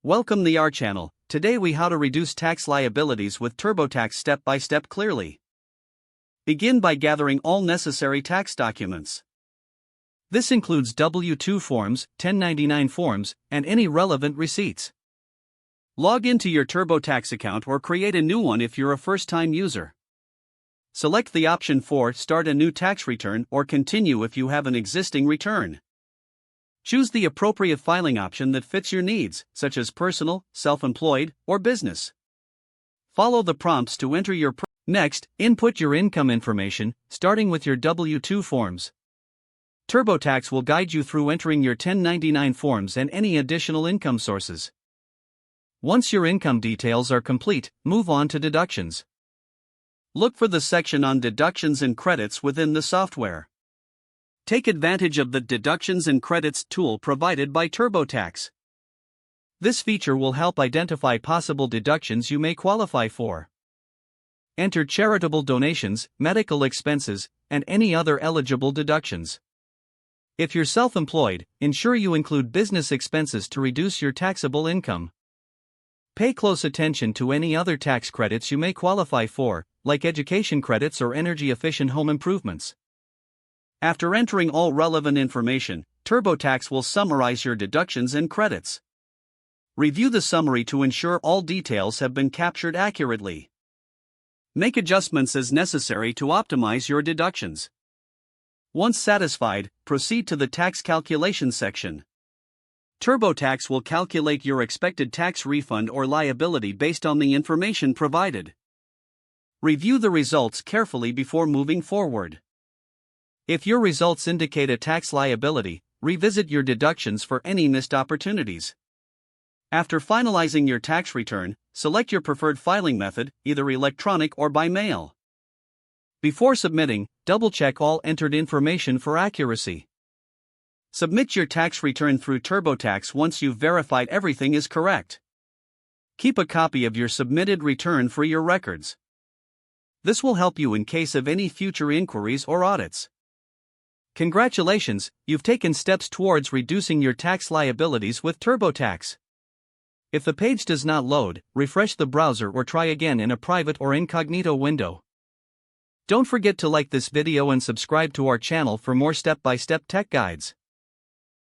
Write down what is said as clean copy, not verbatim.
Welcome to our channel. Today we how to reduce tax liabilities with TurboTax step by step clearly. Begin by gathering all necessary tax documents. This includes W-2 forms, 1099 forms, and any relevant receipts. Log into your TurboTax account or create a new one if you're a first-time user. Select the option for Start a new tax return or Continue if you have an existing return. Choose the appropriate filing option that fits your needs, such as personal, self-employed, or business. Follow the prompts to enter your Next, input your income information, starting with your W-2 forms. TurboTax will guide you through entering your 1099 forms and any additional income sources. Once your income details are complete, move on to deductions. Look for the section on deductions and credits within the software. Take advantage of the Deductions and Credits tool provided by TurboTax. This feature will help identify possible deductions you may qualify for. Enter charitable donations, medical expenses, and any other eligible deductions. If you're self-employed, ensure you include business expenses to reduce your taxable income. Pay close attention to any other tax credits you may qualify for, like education credits or energy-efficient home improvements. After entering all relevant information, TurboTax will summarize your deductions and credits. Review the summary to ensure all details have been captured accurately. Make adjustments as necessary to optimize your deductions. Once satisfied, proceed to the tax calculation section. TurboTax will calculate your expected tax refund or liability based on the information provided. Review the results carefully before moving forward. If your results indicate a tax liability, revisit your deductions for any missed opportunities. After finalizing your tax return, select your preferred filing method, either electronic or by mail. Before submitting, double-check all entered information for accuracy. Submit your tax return through TurboTax once you've verified everything is correct. Keep a copy of your submitted return for your records. This will help you in case of any future inquiries or audits. Congratulations, you've taken steps towards reducing your tax liabilities with TurboTax. If the page does not load, refresh the browser or try again in a private or incognito window. Don't forget to like this video and subscribe to our channel for more step-by-step tech guides.